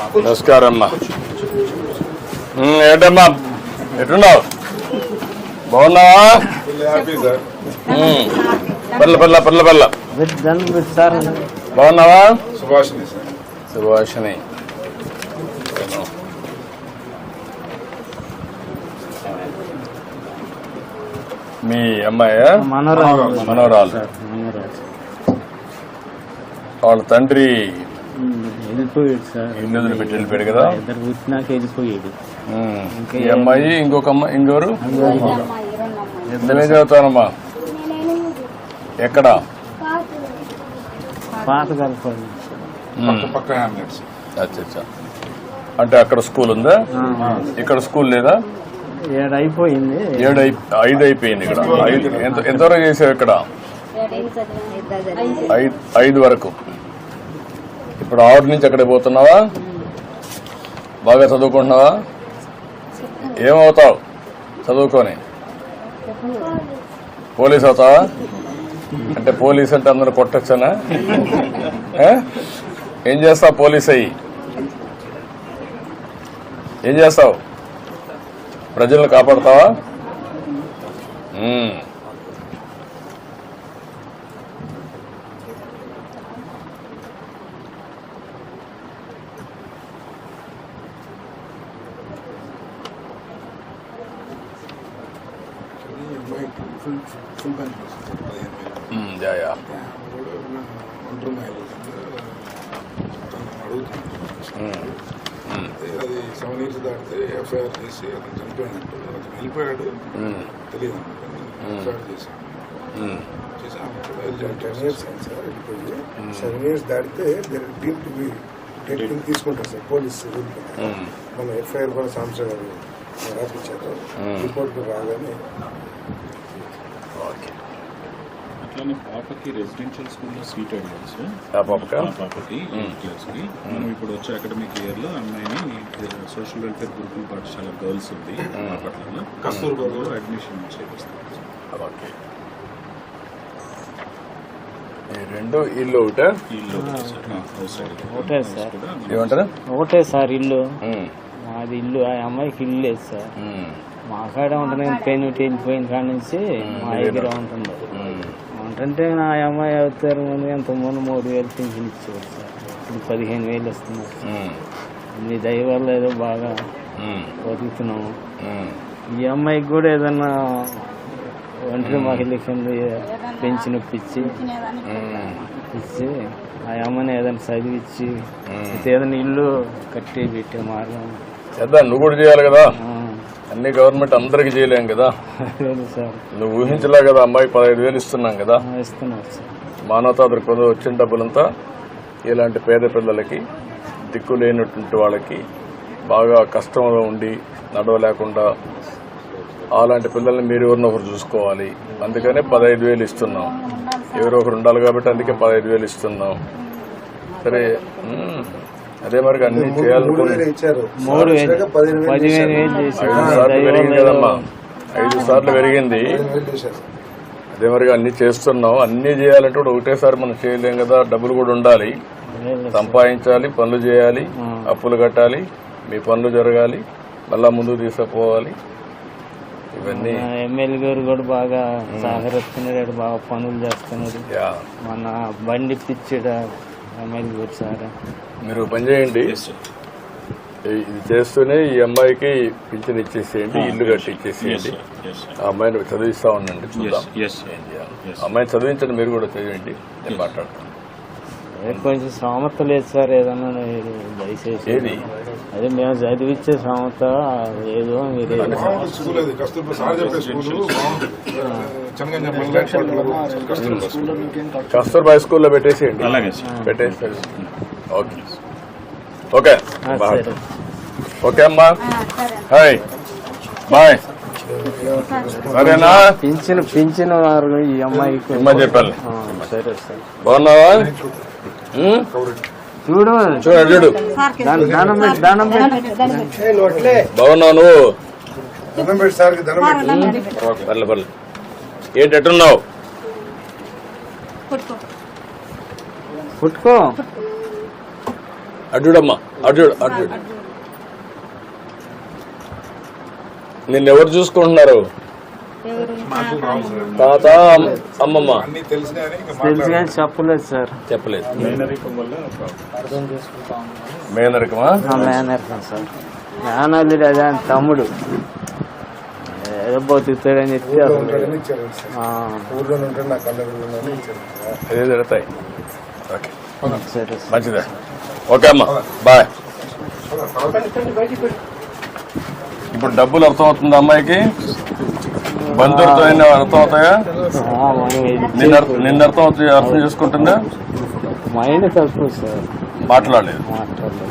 నమస్కారం అమ్మా. ఏంటమ్మా ఎట్టున్నావు? బాగున్నావా? పల్ల పల్ల పల్ల పల్ల బాగున్నావా? సుభాషిణి మీ అమ్మాయి మనోరాలు. వాళ్ళ తండ్రి వెళ్ళిపోయాడు సార్. ఇల్లు వదిలిపెట్టి వెళ్ళిపోయాడు కదా. ఇద్దరు పుట్టినాక వెళ్ళిపోయాడు. ఈ అమ్మాయి ఇంకొక అమ్మాయి ఇంకోరు ఇద్దరే చదువుతానమ్మా. ఎక్కడ? పాత కలపండి. అచ్చా. అంటే అక్కడ స్కూల్ ఉందా? ఇక్కడ స్కూల్ లేదా? 7 అయిపోయింది. 5 అయిపోయింది. ఇక్కడ 5 ఎంతవరకు చేసావు? ఇక్కడ 5 వరకు. ఇప్పుడు 6 నుంచి అక్కడికి పోతున్నావా? బాగా చదువుకుంటున్నావా? ఏమవుతావు చదువుకొని? పోలీస్ అవుతావా? అంటే పోలీస్ అంటే అందరూ కొట్టచ్చనా? ఏం చేస్తావు పోలీస్ అయ్యి? ఏం చేస్తావు? ప్రజలను కాపాడతావా? యా అది 7 years దాటితే ఎఫ్ఐఆర్ చేసి అతను చనిపోయినట్టు అతను వెళ్ళిపోయాడు తెలియదు. ఎఫ్ఐఆర్ చేశాను 10 years అయింది సార్. వెళ్ళిపోయి 7 years దాటితే తీసుకుంటారు సార్ పోలీసు. మన ఎఫ్ఐఆర్ కూడా సంస్థ గారు రాపించారు. రిపోర్ట్ రాగానే అట్లానే పాపకి రెసిడెన్షియల్ స్కూల్లో సీట్ అడిగారు సార్. పాపకి 8th క్లాస్కి. మనం ఇప్పుడు వచ్చే అకాడమిక్ ఇయర్లో అమ్మాయిని సోషల్ వెల్ఫేర్ గురుకుల పాఠశాల గర్ల్స్ ఉంది బాపట్లలో కస్తూర్బాలో అడ్మిషన్ చేపిస్తాం. రెండు ఇల్లు ఒకటే? ఇల్లు హౌస్ ఒకటే సార్. ఏమంటారు? ఒకటే సార్ ఇల్లు. మాది ఇల్లు. ఆ అమ్మాయికి ఇల్లు లేదు సార్. మా కాడ ఉంటుంది. పెయిన్ వెళ్ళిపోయిన కాడ నుంచి మా దగ్గర ఉంటుంది. అంటే నా అమ్మాయి అవుతారు ముందు ఎంతమంది 3,000 పింఛన్ ఇచ్చేవారు సార్. ఇప్పుడు 15,000 వస్తున్నారు. మీ దయ వల్ల ఏదో బాగా బతుకుతున్నాము. ఈ అమ్మాయికి కూడా ఏదన్నా ఒంటరి మహిళ కింద పెంచి నొప్పించి ఆ అమ్మని ఏదైనా చదివించి ఏదైనా ఇల్లు కట్టి పెట్టే మార్గం చేద్దాం. నువ్వు కూడా చేయాలి కదా. అన్ని గవర్నమెంట్ అందరికి చేయలేం కదా. నువ్వు ఊహించలే కదా. అమ్మాయి 15,000 ఇస్తున్నాం కదా. మానవతా దృక్పథం వచ్చిన డబ్బులంతా ఇలాంటి పేద పిల్లలకి, దిక్కు లేనటువంటి వాళ్ళకి, బాగా కష్టంలో ఉండి నడవలేకుండా అలాంటి పిల్లల్ని మీరు ఎవరినో ఒకరు చూసుకోవాలి. అందుకనే 15,000 ఇస్తున్నాం. ఎవరో ఒకరు ఉండాలి కాబట్టి అందుకే 15,000 ఇస్తున్నాం. సరే అదే మరి అన్ని చేయాలనుకుని 5 సార్లు పెరిగింది కదమ్మా. 5 సార్లు పెరిగింది. అదే మరి అన్ని చేస్తున్నాం. అన్ని చేయాలంటే కూడా ఒకటేసారి మనం చేయలేం కదా. డబ్బులు కూడా ఉండాలి. సంపాదించాలి, పనులు చేయాలి, అప్పులు కట్టాలి, మీ పనులు జరగాలి, మళ్ళా ముందుకు తీసుకుపోవాలి. ఇవన్నీ ఎమ్మెల్యే గారు కూడా బాగా సహకరిస్తున్నాడు. బాగా పనులు చేస్తున్నాడు. మన బండి పిచ్చాడు ఎమ్మెల్యే గారు సార్. మీరు పని చేయండి. ఇది చేస్తూనే ఈ అమ్మాయికి పింఛన్ ఇచ్చేసేయండి, ఇల్లు కట్టి ఇచ్చేసేయండి. ఆ అమ్మాయిని చదివిస్తా ఉండండి. చూద్దాం అమ్మాయిని చదివించండి. మీరు కూడా చదివండి. నేను మాట్లాడతాను. కొంచెం శ్రామత లేదు సార్. ఏదన్నా దయచేసి ఏది అదే మేము చదివిచ్చే శ్రామత ఏదో మీరు కస్తూర్బా స్కూల్లో పెట్టేసేయండి. పెట్టేసేయండి. ఓకే ఓకే అమ్మా. Hi bye. సరేనా? పింఛన్ వారు ఈ అమ్మాయికి అమ్మాయి చెప్పాలి. సరే సార్. బాగున్నావా? చూడు చూడు బాగున్నావు నువ్వు? పర్లే పర్లే. ఏంటి ఎట్టున్నావు? పుట్టుకో అడ్డుడమ్మా. అటు నిన్నెవరు చూసుకుంటున్నారు? తాత, అమ్మమ్మ అన్ని తెలిసినాయని ఇంకా తెలుసు కానీ చెప్పలేదు సార్. చెప్పలేదు. మేనరికం వల్ల మేనరికమా? మేనర్కం సార్. మేనల్లుడు అదే ఆయన తమ్ముడు ఏదో బతుకుతాడని చెప్పి అసలు ఇచ్చారు సార్. ఊర్లో ఉంటే నాకు అల్లరి ఇచ్చారు. అదే జరుగుతాయి. ఓకే, సరే సార్. మంచిదే. ఓకే అమ్మా, బాయ్. ఇప్పుడు డబ్బులు అర్థమవుతుందా అమ్మాయికి? బంధువులతో అయినా అర్థం అవుతాయా? నిన్న అర్థం చేసుకుంటుందా? మైండ్ తక్కువ సార్, మాట్లాడలేదు. మాట్లాడలేదు.